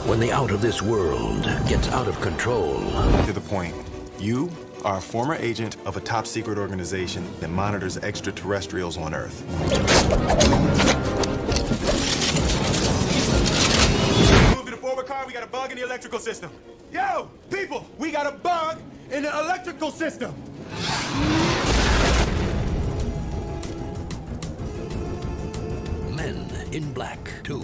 when the out of this world gets out of control. To the point, you are a former agent of a top secret organization that monitors extraterrestrials on Earth. Move to the forward car, we got a bug in the electrical system. Yo, people, we got a bug in the electrical system. Men in Black 2.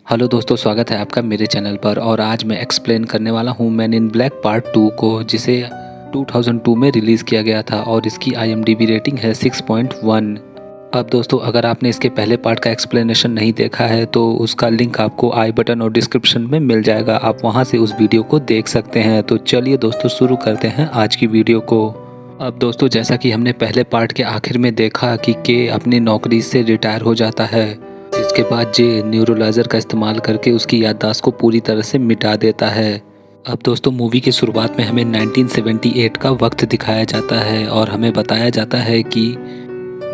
Hello दोस्तों, स्वागत है आपका मेरे channel पर। और आज मैं explain करने वाला हूँ मैन इन ब्लैक पार्ट 2 को, जिसे 2002 में रिलीज़ किया गया था और इसकी IMDb रेटिंग है 6.1। अब दोस्तों, अगर आपने इसके पहले पार्ट का एक्सप्लेनेशन नहीं देखा है तो उसका लिंक आपको आई बटन और डिस्क्रिप्शन में मिल जाएगा, आप वहाँ से उस वीडियो को देख सकते हैं। तो चलिए दोस्तों, शुरू करते हैं आज की वीडियो को। अब दोस्तों, जैसा कि हमने पहले पार्ट के आखिर में देखा कि के अपनी नौकरी से रिटायर हो जाता है, जिसके बाद जे न्यूरोलाइजर का इस्तेमाल करके उसकी याददाश्त को पूरी तरह से मिटा देता है। अब दोस्तों, मूवी की शुरुआत में हमें 1978 का वक्त दिखाया जाता है और हमें बताया जाता है कि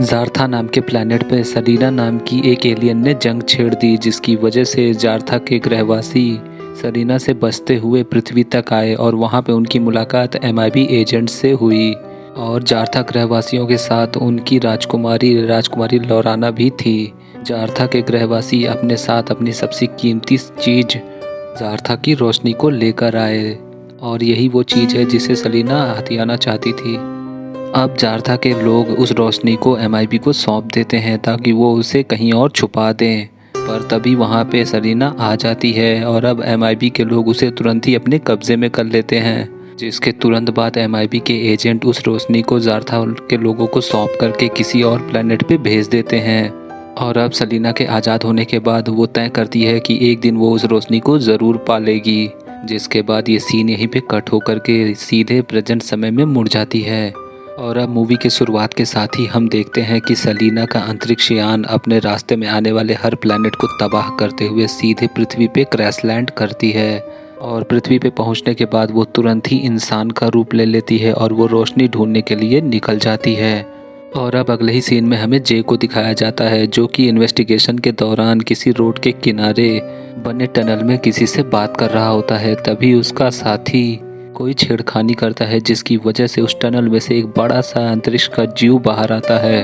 जारथा नाम के प्लैनेट पे सलीना नाम की एक एलियन ने जंग छेड़ दी, जिसकी वजह से जारथा के ग्रहवासी सलीना से बचते हुए पृथ्वी तक आए और वहाँ पे उनकी मुलाकात MIB एजेंट से हुई। और जारथा ग्रहवासियों के साथ उनकी राजकुमारी लौराना भी थी। जारथा के ग्रहवासी अपने साथ अपनी सबसे कीमती चीज़ जारथा की रोशनी को लेकर आए और यही वो चीज़ है जिसे सलीना हथियाना चाहती थी। अब जारथा के लोग उस रोशनी को MIB को सौंप देते हैं ताकि वो उसे कहीं और छुपा दें, पर तभी वहाँ पे सलीना आ जाती है और अब MIB के लोग उसे तुरंत ही अपने कब्जे में कर लेते हैं, जिसके तुरंत बाद MIB के एजेंट उस रोशनी को जारथा के लोगों को सौंप करके किसी और प्लेनेट पे भेज देते हैं। और अब सलीना के आज़ाद होने के बाद वो तय करती है कि एक दिन वो उस रोशनी को ज़रूर पालेगी, जिसके बाद ये सीन यहीं पे कट होकर के सीधे प्रेजेंट समय में मुड़ जाती है। और अब मूवी के शुरुआत के साथ ही हम देखते हैं कि सलीना का अंतरिक्ष यान अपने रास्ते में आने वाले हर प्लैनेट को तबाह करते हुए सीधे पृथ्वी पे क्रैश लैंड करती है। और पृथ्वी पे पहुंचने के बाद वो तुरंत ही इंसान का रूप ले लेती है और वो रोशनी ढूंढने के लिए निकल जाती है। और अब अगले ही सीन में हमें जे को दिखाया जाता है, जो कि इन्वेस्टिगेशन के दौरान किसी रोड के किनारे बने टनल में किसी से बात कर रहा होता है। तभी उसका साथी कोई छेड़खानी करता है, जिसकी वजह से उस टनल में से एक बड़ा सा अंतरिक्ष का जीव बाहर आता है।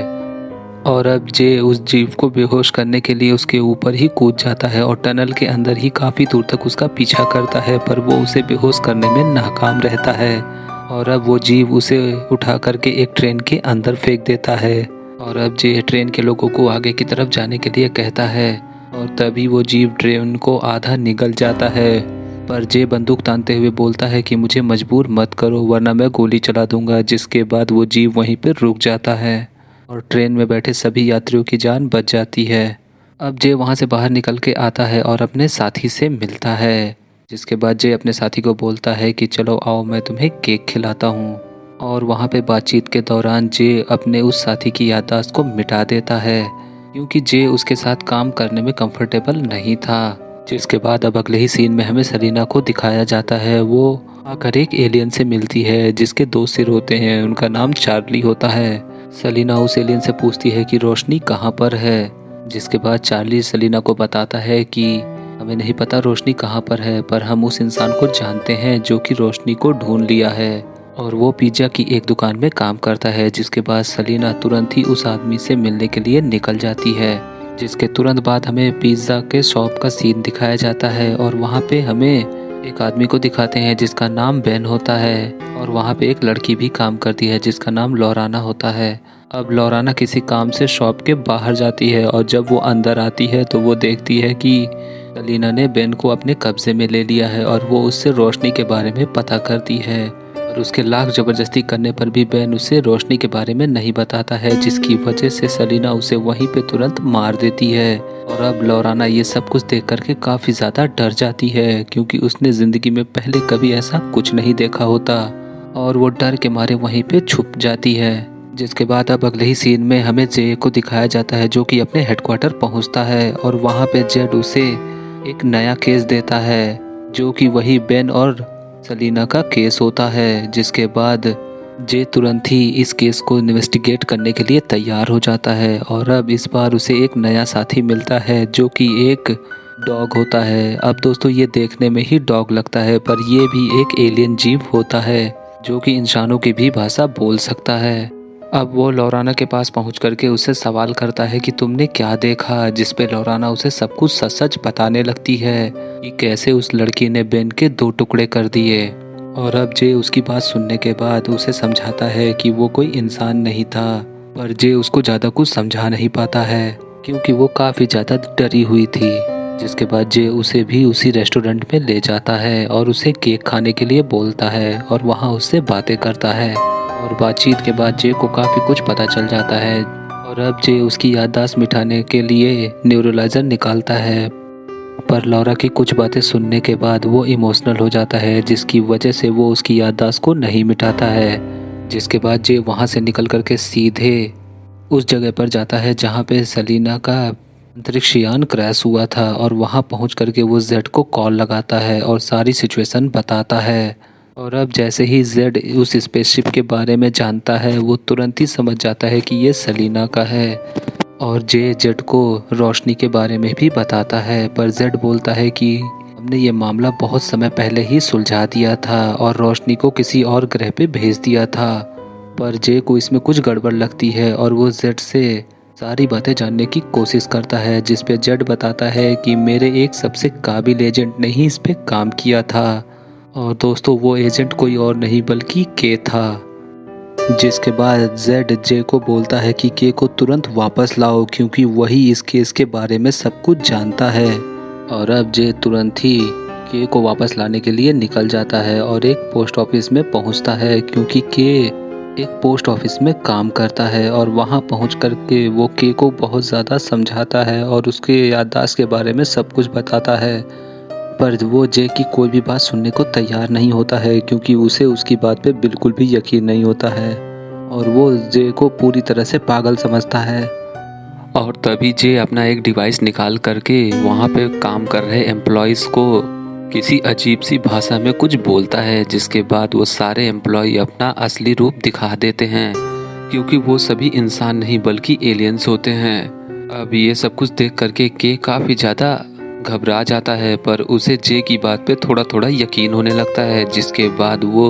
और अब जे उस जीव को बेहोश करने के लिए उसके ऊपर ही कूद जाता है और टनल के अंदर ही काफ़ी दूर तक उसका पीछा करता है, पर वो उसे बेहोश करने में नाकाम रहता है। और अब वो जीव उसे उठा करके एक ट्रेन के अंदर फेंक देता है। और अब जे ट्रेन के लोगों को आगे की तरफ जाने के लिए कहता है और तभी वो जीव ट्रेन को आधा निगल जाता है, पर जे बंदूक तानते हुए बोलता है कि मुझे मजबूर मत करो वरना मैं गोली चला दूंगा, जिसके बाद वो जीव वहीं पर रुक जाता है और ट्रेन में बैठे सभी यात्रियों की जान बच जाती है। अब जे वहाँ से बाहर निकल के आता है और अपने साथी से मिलता है, जिसके बाद जे अपने साथी को बोलता है कि चलो आओ मैं तुम्हें केक खिलाता हूँ। और वहाँ पे बातचीत के दौरान जे अपने उस साथी की याददाश्त को मिटा देता है, क्योंकि जे उसके साथ काम करने में कंफर्टेबल नहीं था। जिसके बाद अब अगले ही सीन में हमें सलीना को दिखाया जाता है। वो आकर एक एलियन से मिलती है जिसके 2 सिर होते हैं, उनका नाम चार्ली होता है। सलीना उस एलियन से पूछती है कि रोशनी कहाँ पर है, जिसके बाद चार्ली सलीना को बताता है कि हमें नहीं पता रोशनी कहाँ पर है, पर हम उस इंसान को जानते हैं जो कि रोशनी को ढूंढ लिया है और वो पिज्ज़ा की एक दुकान में काम करता है। जिसके बाद सलीना तुरंत ही उस आदमी से मिलने के लिए निकल जाती है, जिसके तुरंत बाद हमें पिज्ज़ा के शॉप का सीन दिखाया जाता है और वहाँ पे हमें एक आदमी को दिखाते हैं जिसका नाम बेन होता है और वहाँ पे एक लड़की भी काम करती है जिसका नाम लौराना होता है। अब लौराना किसी काम से शॉप के बाहर जाती है और जब वो अंदर आती है तो वो देखती है कि सलीना ने बेन को अपने कब्जे में ले लिया है और वो उससे रोशनी के बारे में पता करती है। और उसके लाख ज़बरदस्ती करने पर भी बेन उसे रोशनी के बारे में नहीं बताता है, जिसकी वजह से सलीना उसे वहीं पे तुरंत मार देती है। और अब लौराना ये सब कुछ देख करके काफ़ी ज़्यादा डर जाती है, क्योंकि उसने ज़िंदगी में पहले कभी ऐसा कुछ नहीं देखा होता और वो डर के मारे वहीं पे छुप जाती है। जिसके बाद अब अगले ही सीन में हमें जे को दिखाया जाता है, जो कि अपने हेडक्वार्टर पहुंचता है और वहां पे जेड उसे एक नया केस देता है, जो कि वही बेन और सलीना का केस होता है। जिसके बाद जे तुरंत ही इस केस को इन्वेस्टिगेट करने के लिए तैयार हो जाता है और अब इस बार उसे एक नया साथी मिलता है, जो कि एक डॉग होता है। अब दोस्तों ये देखने में ही डॉग लगता है पर ये भी एक एलियन जीव होता है जो कि इंसानों की भी भाषा बोल सकता है। अब वो लौराना के पास पहुंच करके उससे सवाल करता है कि तुमने क्या देखा, जिस पे लौराना उसे सब कुछ सच सच बताने लगती है कि कैसे उस लड़की ने बेन के 2 टुकड़े कर दिए। और अब जे उसकी बात सुनने के बाद उसे समझाता है कि वो कोई इंसान नहीं था, पर जे उसको ज़्यादा कुछ समझा नहीं पाता है क्योंकि वो काफ़ी ज़्यादा डरी हुई थी। जिसके बाद जे उसे भी उसी रेस्टोरेंट में ले जाता है और उसे केक खाने के लिए बोलता है और वहाँ उससे बातें करता है। और बातचीत के बाद जे को काफ़ी कुछ पता चल जाता है और अब जे उसकी याददाश्त मिटाने के लिए न्यूरलाइजर निकालता है। पर लौरा की कुछ बातें सुनने के बाद वो इमोशनल हो जाता है, जिसकी वजह से वो उसकी याददाश्त को नहीं मिटाता है। जिसके बाद जे वहाँ से निकल करके सीधे उस जगह पर जाता है जहाँ पे सेलिना का अंतरिक्ष यान क्रैश हुआ था और वहाँ पहुँच करके वो जेड को कॉल लगाता है और सारी सिचुएशन बताता है। और अब जैसे ही जेड उस स्पेसशिप के बारे में जानता है वो तुरंत ही समझ जाता है कि ये सेलिना का है। और जे जेड को रोशनी के बारे में भी बताता है, पर जेड बोलता है कि हमने ये मामला बहुत समय पहले ही सुलझा दिया था और रोशनी को किसी और ग्रह पे भेज दिया था। पर जे को इसमें कुछ गड़बड़ लगती है और वो जेड से सारी बातें जानने की कोशिश करता है, जिस पे जेड बताता है कि मेरे एक सबसे काबिल एजेंट ने ही इस पे काम किया था। और दोस्तों वो एजेंट कोई और नहीं बल्कि के था। जिसके बाद जेड जे को बोलता है कि के को तुरंत वापस लाओ क्योंकि वही इस केस के बारे में सब कुछ जानता है। और अब जे तुरंत ही के को वापस लाने के लिए निकल जाता है और एक पोस्ट ऑफिस में पहुंचता है क्योंकि के एक पोस्ट ऑफिस में काम करता है। और वहां पहुंच करके वो के को बहुत ज़्यादा समझाता है और उसके याददाश्त के बारे में सब कुछ बताता है, पर वो जे की कोई भी बात सुनने को तैयार नहीं होता है क्योंकि उसे उसकी बात पे बिल्कुल भी यकीन नहीं होता है और वो जे को पूरी तरह से पागल समझता है। और तभी जे अपना एक डिवाइस निकाल करके वहाँ पे काम कर रहे एम्प्लॉयज़ को किसी अजीब सी भाषा में कुछ बोलता है, जिसके बाद वो सारे एम्प्लॉय अपना असली रूप दिखा देते हैं क्योंकि वो सभी इंसान नहीं बल्कि एलियंस होते हैं। अब ये सब कुछ देख करके के काफ़ी ज़्यादा घबरा जाता है, पर उसे जे की बात पे थोड़ा थोड़ा यकीन होने लगता है। जिसके बाद वो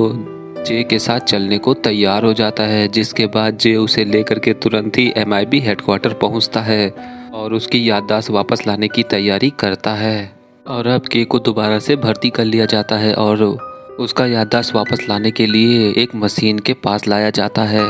जे के साथ चलने को तैयार हो जाता है। जिसके बाद जे उसे लेकर के तुरंत ही MIB हेडक्वार्टर पहुंचता है और उसकी याददाश्त वापस लाने की तैयारी करता है। और अब के को दोबारा से भर्ती कर लिया जाता है और उसका याददाश्त वापस लाने के लिए एक मशीन के पास लाया जाता है।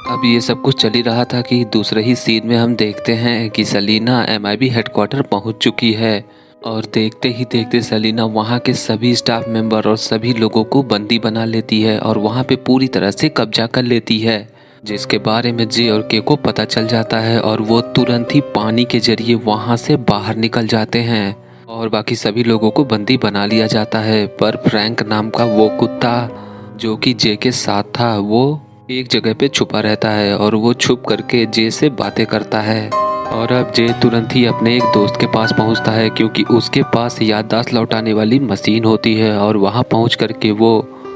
अब ये सब कुछ चल ही रहा था कि दूसरे ही सीन में हम देखते हैं कि सेलिना MIB हेडक्वार्टर पहुंच चुकी है और देखते ही देखते सेलिना वहां के सभी स्टाफ मेंबर और सभी लोगों को बंदी बना लेती है और वहां पे पूरी तरह से कब्जा कर लेती है, जिसके बारे में जे और के को पता चल जाता है और वो तुरंत ही पानी के जरिए वहां से बाहर निकल जाते हैं और बाकी सभी लोगों को बंदी बना लिया जाता है। पर फ्रैंक नाम का वो कुत्ता जो कि जे के साथ था वो एक जगह पे छुपा रहता है और वो छुप करके जे से बातें करता है। और अब जे तुरंत ही अपने एक दोस्त के पास पहुंचता है क्योंकि उसके पास याददाश्त लौटाने वाली मशीन होती है और वहां पहुंच करके वो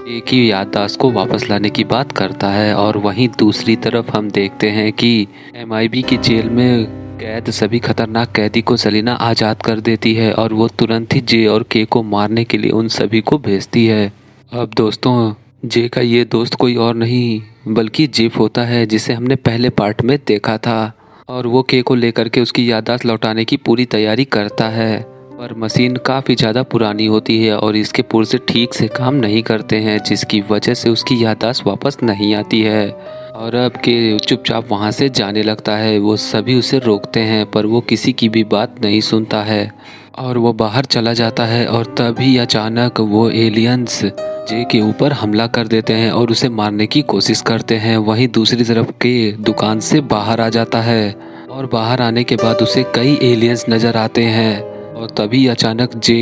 एक ही याददाश्त को वापस लाने की बात करता है। और वहीं दूसरी तरफ हम देखते हैं कि MIB की जेल में कैद सभी खतरनाक कैदी को सेलिना आज़ाद कर देती है और वो तुरंत ही जे और के को मारने के लिए उन सभी को भेजती है। अब दोस्तों जे का ये दोस्त कोई और नहीं बल्कि जीफ होता है, जिसे हमने पहले पार्ट में देखा था और वो के को लेकर के उसकी याददाश्त लौटाने की पूरी तैयारी करता है। पर मशीन काफ़ी ज़्यादा पुरानी होती है और इसके पुर्जे ठीक से काम नहीं करते हैं, जिसकी वजह से उसकी याददाश्त वापस नहीं आती है। और अब के चुपचाप वहाँ से जाने लगता है। वो सभी उसे रोकते हैं पर वो किसी की भी बात नहीं सुनता है और वो बाहर चला जाता है। और तभी अचानक वो एलियंस जे के ऊपर हमला कर देते हैं और उसे मारने की कोशिश करते हैं। वहीं दूसरी तरफ के दुकान से बाहर आ जाता है और बाहर आने के बाद उसे कई एलियंस नज़र आते हैं और तभी अचानक जे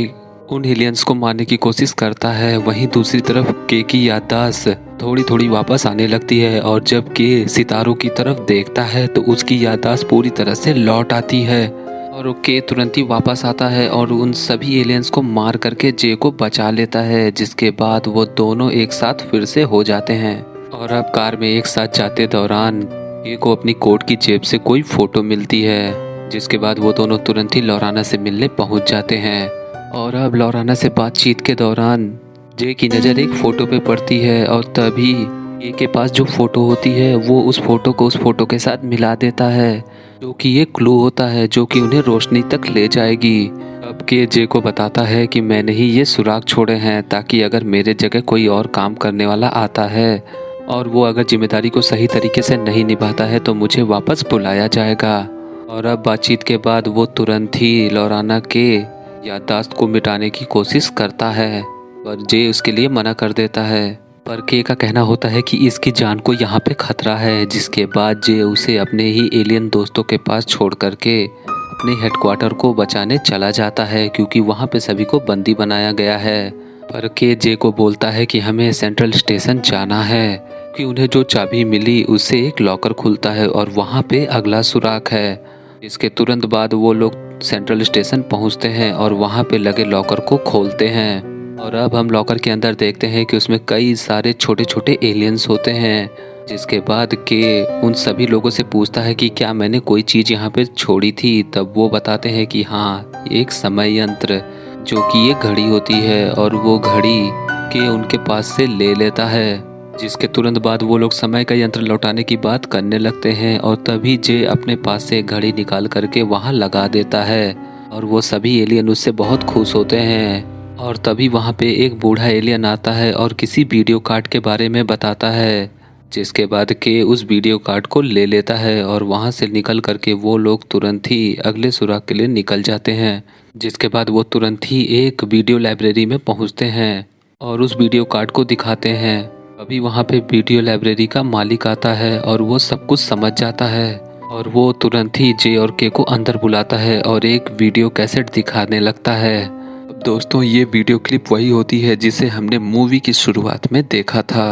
उन एलियंस को मारने की कोशिश करता है। वहीं दूसरी तरफ के की याददाश्त थोड़ी थोड़ी वापस आने लगती है और जब के सितारों की तरफ देखता है तो उसकी याददाश्त पूरी तरह से लौट आती है और के तुरंत ही वापस आता है और उन सभी एलियंस को मार करके जे को बचा लेता है। जिसके बाद वो दोनों एक साथ फिर से हो जाते हैं और अब कार में एक साथ जाते दौरान के को अपनी कोट की जेब से कोई फोटो मिलती है जिसके बाद वो दोनों तुरंत ही लौराना से मिलने पहुंच जाते हैं। और अब लौराना से बातचीत के दौरान जे की नज़र एक फ़ोटो पे पड़ती है और तभी के के पास जो फ़ोटो होती है वो उस फ़ोटो को उस फ़ोटो के साथ मिला देता है, जो कि ये क्लू होता है जो कि उन्हें रोशनी तक ले जाएगी। अब के जे को बताता है कि मैंने ही ये सुराग छोड़े हैं ताकि अगर मेरे जगह कोई और काम करने वाला आता है और वो अगर जिम्मेदारी को सही तरीके से नहीं निभाता है तो मुझे वापस बुलाया जाएगा। और अब बातचीत के बाद वो तुरंत ही लौराना के याददाश्त को मिटाने की कोशिश करता है, पर जे उसके लिए मना कर देता है। पर के का कहना होता है कि इसकी जान को यहाँ पे खतरा है, जिसके बाद जे उसे अपने ही एलियन दोस्तों के पास छोड़ करके अपने हेडक्वार्टर को बचाने चला जाता है, क्योंकि वहाँ पे सभी को बंदी बनाया गया है। पर के जे को बोलता है कि हमें सेंट्रल स्टेशन जाना है, कि उन्हें जो चाबी मिली उससे एक लॉकर खुलता है और वहाँ पे अगला सुराग है। इसके तुरंत बाद वो लोग सेंट्रल स्टेशन पहुँचते हैं और वहाँ पे लगे लॉकर को खोलते हैं। और अब हम लॉकर के अंदर देखते हैं कि उसमें कई सारे छोटे छोटे एलियंस होते हैं, जिसके बाद के उन सभी लोगों से पूछता है कि क्या मैंने कोई चीज़ यहाँ पे छोड़ी थी। तब वो बताते हैं कि हाँ, एक समय यंत्र जो कि एक घड़ी होती है, और वो घड़ी के उनके पास से ले लेता है। जिसके तुरंत बाद वो लोग समय का यंत्र लौटाने की बात करने लगते हैं और तभी जे अपने पास से एक घड़ी निकाल करके वहाँ लगा देता है और वो सभी एलियन उससे बहुत खुश होते हैं। और तभी वहाँ पे एक बूढ़ा एलियन आता है और किसी वीडियो कार्ड के बारे में बताता है, जिसके बाद के उस वीडियो कार्ड को ले लेता है और वहाँ से निकल करके वो लोग तुरंत ही अगले सुराग के लिए निकल जाते हैं। जिसके बाद वो तुरंत ही एक वीडियो लाइब्रेरी में पहुँचते हैं और उस वीडियो कार्ड को दिखाते हैं। अभी वहाँ पे वीडियो लाइब्रेरी का मालिक आता है और वो सब कुछ समझ जाता है और वो तुरंत ही जे और के को अंदर बुलाता है और एक वीडियो कैसेट दिखाने लगता है। अब दोस्तों, ये वीडियो क्लिप वही होती है जिसे हमने मूवी की शुरुआत में देखा था।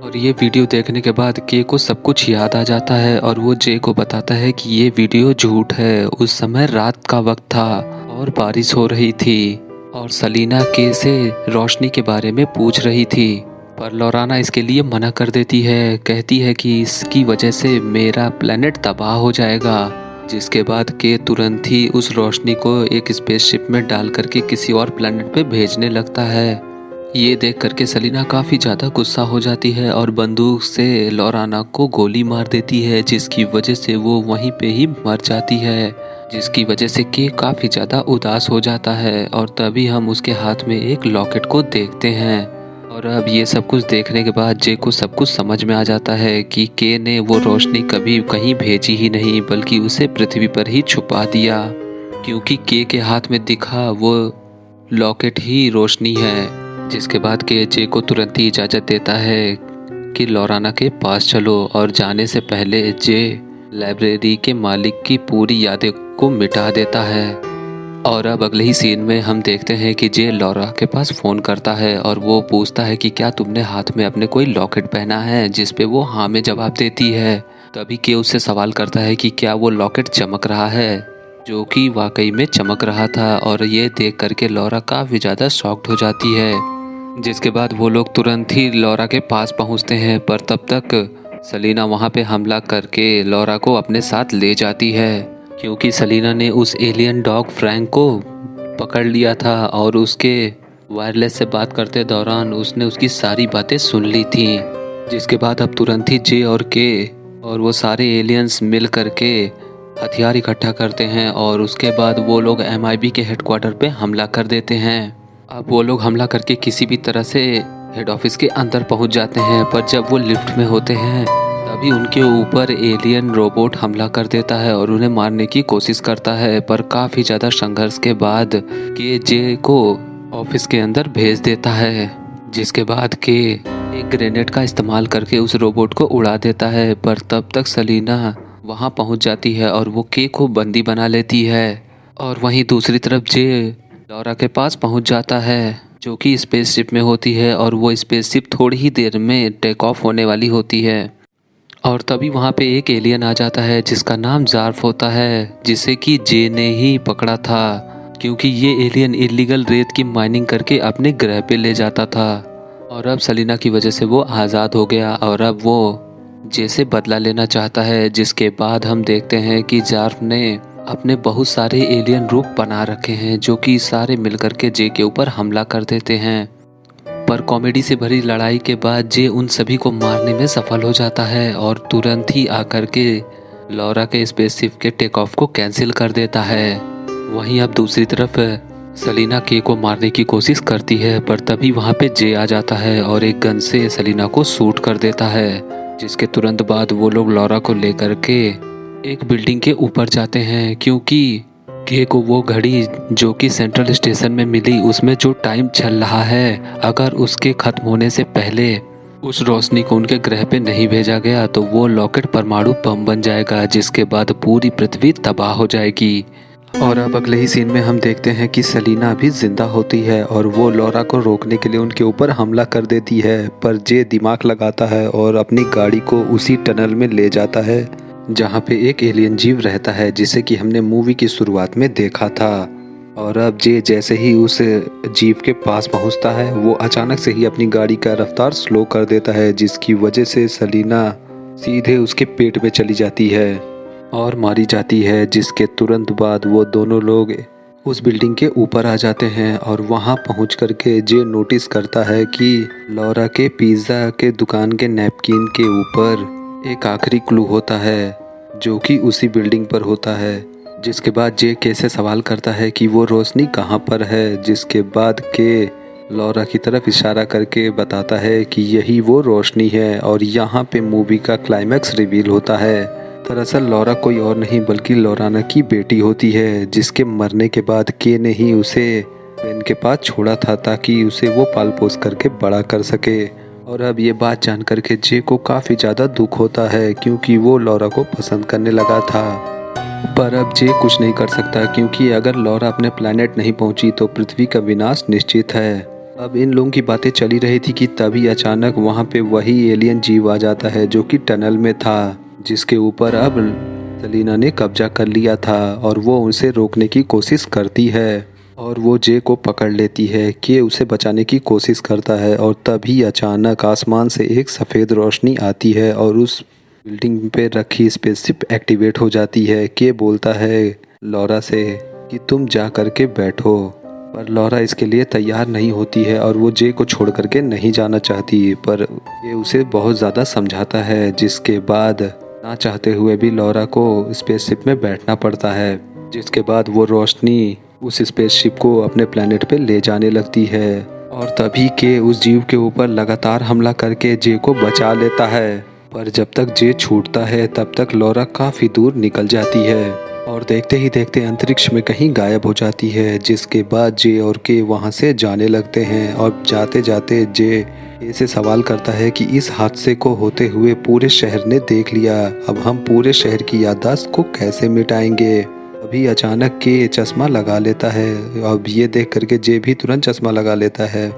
और ये वीडियो देखने के बाद के को सब कुछ याद आ जाता है और वो जे को बताता है कि ये वीडियो झूठ है। उस समय रात का वक्त था और बारिश हो रही थी और सलीना के से रोशनी के बारे में पूछ रही थी, पर लौराना इसके लिए मना कर देती है। कहती है कि इसकी वजह से मेरा प्लेनेट तबाह हो जाएगा। जिसके बाद के तुरंत ही उस रोशनी को एक स्पेसशिप में डाल करके किसी और प्लेनेट पे भेजने लगता है। ये देख करके सलीना काफ़ी ज़्यादा गुस्सा हो जाती है और बंदूक से लौराना को गोली मार देती है, जिसकी वजह से वो वहीं पे ही मर जाती है। जिसकी वजह से के काफ़ी ज़्यादा उदास हो जाता है और तभी हम उसके हाथ में एक लॉकेट को देखते हैं। और अब ये सब कुछ देखने के बाद जे को सब कुछ समझ में आ जाता है कि के ने वो रोशनी कभी कहीं भेजी ही नहीं, बल्कि उसे पृथ्वी पर ही छुपा दिया, क्योंकि के हाथ में दिखा वो लॉकेट ही रोशनी है। जिसके बाद के जे को तुरंत ही इजाज़त देता है कि लौराना के पास चलो, और जाने से पहले जे लाइब्रेरी के मालिक की पूरी यादें को मिटा देता है। और अब अगले ही सीन में हम देखते हैं कि जे लौरा के पास फ़ोन करता है और वो पूछता है कि क्या तुमने हाथ में अपने कोई लॉकेट पहना है, जिस पे वो हाँ में जवाब देती है। तभी के उससे सवाल करता है कि क्या वो लॉकेट चमक रहा है, जो कि वाकई में चमक रहा था। और ये देख करके लौरा काफ़ी ज़्यादा शॉक्ड हो जाती है। जिसके बाद वो लोग तुरंत ही लौरा के पास पहुँचते हैं, पर तब तक सलीना वहाँ पे हमला करके लौरा को अपने साथ ले जाती है, क्योंकि सलीना ने उस एलियन डॉग फ्रैंक को पकड़ लिया था और उसके वायरलेस से बात करते दौरान उसने उसकी सारी बातें सुन ली थी। जिसके बाद अब तुरंत ही जे और के और वो सारे एलियंस मिल करके हथियार इकट्ठा करते हैं और उसके बाद वो लोग MIB के हेडक्वार्टर पे हमला कर देते हैं। अब वो लोग हमला करके किसी भी तरह से हेड ऑफिस के अंदर पहुंच जाते हैं, पर जब वो लिफ्ट में होते हैं तभी उनके ऊपर एलियन रोबोट हमला कर देता है और उन्हें मारने की कोशिश करता है। पर काफ़ी ज़्यादा संघर्ष के बाद के जे को ऑफिस के अंदर भेज देता है, जिसके बाद के एक ग्रेनेड का इस्तेमाल करके उस रोबोट को उड़ा देता है। पर तब तक सलीना वहां पहुंच जाती है और वो के को बंदी बना लेती है। और वहीं दूसरी तरफ जे लौरा के पास पहुंच जाता है, जो कि स्पेसशिप में होती है और वो स्पेसशिप थोड़ी ही देर में टेक ऑफ होने वाली होती है। और तभी वहाँ पे एक एलियन आ जाता है जिसका नाम जार्फ होता है, जिसे कि जे ने ही पकड़ा था, क्योंकि ये एलियन इलीगल रेत की माइनिंग करके अपने ग्रह पे ले जाता था। और अब सलीना की वजह से वो आज़ाद हो गया और अब वो जे से बदला लेना चाहता है। जिसके बाद हम देखते हैं कि जार्फ ने अपने बहुत सारे एलियन रूप बना रखे हैं जो कि सारे मिलकर के जे के ऊपर हमला कर देते हैं। पर कॉमेडी से भरी लड़ाई के बाद जे उन सभी को मारने में सफल हो जाता है और तुरंत ही आकर के लॉरा के स्पेसशिप के टेक ऑफ को कैंसिल कर देता है। वहीं अब दूसरी तरफ सेलिना के को मारने की कोशिश करती है, पर तभी वहां पे जे आ जाता है और एक गन से सेलिना को शूट कर देता है, जिसके तुरंत बाद वो लोग लॉरा को लेकर के एक बिल्डिंग के ऊपर जाते हैं, क्योंकि के को वो घड़ी जो कि सेंट्रल स्टेशन में मिली उसमें जो टाइम चल रहा है, अगर उसके खत्म होने से पहले उस रोशनी को उनके ग्रह पे नहीं भेजा गया तो वो लॉकेट परमाणु बम बन जाएगा, जिसके बाद पूरी पृथ्वी तबाह हो जाएगी। और अब अगले ही सीन में हम देखते हैं कि सेलिना भी जिंदा होती है और वो लॉरा को रोकने के लिए उनके ऊपर हमला कर देती है, पर जे दिमाग लगाता है और अपनी गाड़ी को उसी टनल में ले जाता है जहाँ पे एक एलियन जीव रहता है, जिसे कि हमने मूवी की शुरुआत में देखा था। और अब जे जैसे ही उस जीव के पास पहुँचता है वो अचानक से ही अपनी गाड़ी का रफ्तार स्लो कर देता है, जिसकी वजह से सेलिना सीधे उसके पेट में चली जाती है और मारी जाती है, जिसके तुरंत बाद वो दोनों लोग उस बिल्डिंग के ऊपर आ जाते हैं। और वहाँ पहुँच करके जे नोटिस करता है कि लॉरा के पिज़्ज़ा के दुकान के नैपकिन के ऊपर एक आखिरी क्लू होता है जो कि उसी बिल्डिंग पर होता है, जिसके बाद जे के से सवाल करता है कि वो रोशनी कहाँ पर है, जिसके बाद के लॉरा की तरफ इशारा करके बताता है कि यही वो रोशनी है। और यहाँ पे मूवी का क्लाइमैक्स रिवील होता है। दरअसल लॉरा कोई और नहीं बल्कि लॉराना की बेटी होती है, जिसके मरने के बाद के ने ही उसे बेन के पास छोड़ा था ताकि उसे वो पाल पोस करके बड़ा कर सके। और अब ये बात जान करके जे को काफ़ी ज़्यादा दुख होता है, क्योंकि वो लॉरा को पसंद करने लगा था। पर अब जे कुछ नहीं कर सकता, क्योंकि अगर लॉरा अपने प्लैनेट नहीं पहुंची तो पृथ्वी का विनाश निश्चित है। अब इन लोगों की बातें चली रही थी कि तभी अचानक वहां पे वही एलियन जीव आ जाता है जो कि टनल में था, जिसके ऊपर अब सेलिना ने कब्जा कर लिया था और वो उसे रोकने की कोशिश करती है और वो जे को पकड़ लेती है कि उसे बचाने की कोशिश करता है। और तभी अचानक आसमान से एक सफ़ेद रोशनी आती है और उस बिल्डिंग पे रखी स्पेसशिप एक्टिवेट हो जाती है। के बोलता है लॉरा से कि तुम जा करके बैठो, पर लॉरा इसके लिए तैयार नहीं होती है और वो जे को छोड़ करके नहीं जाना चाहती, पर ये उसे बहुत ज़्यादा समझाता है, जिसके बाद ना चाहते हुए भी लॉरा को स्पेसशिप में बैठना पड़ता है, जिसके बाद वो रोशनी उस स्पेसशिप को अपने प्लेनेट पे ले जाने लगती है। और तभी के उस जीव के ऊपर लगातार हमला करके जे को बचा लेता है, पर जब तक जे छूटता है तब तक लॉरा काफ़ी दूर निकल जाती है और देखते ही देखते अंतरिक्ष में कहीं गायब हो जाती है, जिसके बाद जे और के वहाँ से जाने लगते हैं। और जाते जाते जे से सवाल करता है कि इस हादसे को होते हुए पूरे शहर ने देख लिया, अब हम पूरे शहर की याददाश्त को कैसे मिटाएंगे। अभी अचानक के चश्मा लगा लेता है। अब ये देख करके जे भी तुरंत चश्मा लगा लेता है,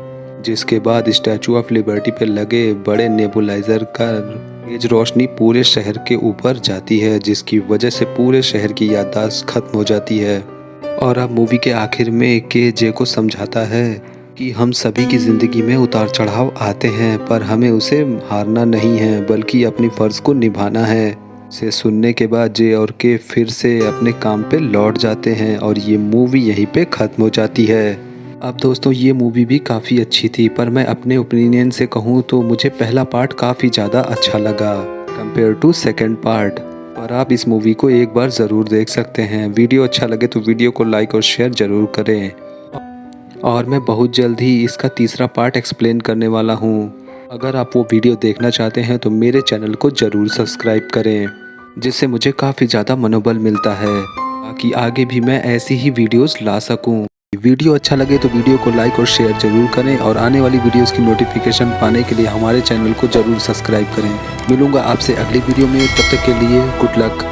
जिसके बाद स्टैचू ऑफ लिबर्टी पे लगे बड़े नेबुलाइजर का तेज रोशनी पूरे शहर के ऊपर जाती है, जिसकी वजह से पूरे शहर की याददाश्त खत्म हो जाती है। और अब मूवी के आखिर में के जे को समझाता है कि हम सभी की ज़िंदगी में उतार चढ़ाव आते हैं, पर हमें उसे हारना नहीं है बल्कि अपनी फ़र्ज़ को निभाना है। से सुनने के बाद जे और के फिर से अपने काम पे लौट जाते हैं और ये मूवी यहीं पे ख़त्म हो जाती है। अब दोस्तों ये मूवी भी काफ़ी अच्छी थी, पर मैं अपने ओपिनियन से कहूँ तो मुझे पहला पार्ट काफ़ी ज़्यादा अच्छा लगा कंपेयर टू सेकंड पार्ट। पर आप इस मूवी को एक बार ज़रूर देख सकते हैं। वीडियो अच्छा लगे तो वीडियो को लाइक और शेयर ज़रूर करें। और मैं बहुत जल्द ही इसका तीसरा पार्ट एक्सप्लेन करने वाला हूँ। अगर आप वो वीडियो देखना चाहते हैं तो मेरे चैनल को ज़रूर सब्सक्राइब करें, जिससे मुझे काफ़ी ज़्यादा मनोबल मिलता है ताकि आगे भी मैं ऐसी ही वीडियोस ला सकूं। वीडियो अच्छा लगे तो वीडियो को लाइक और शेयर ज़रूर करें और आने वाली वीडियोस की नोटिफिकेशन पाने के लिए हमारे चैनल को ज़रूर सब्सक्राइब करें। मिलूँगा आपसे अगली वीडियो में, तब तक के लिए गुड लक।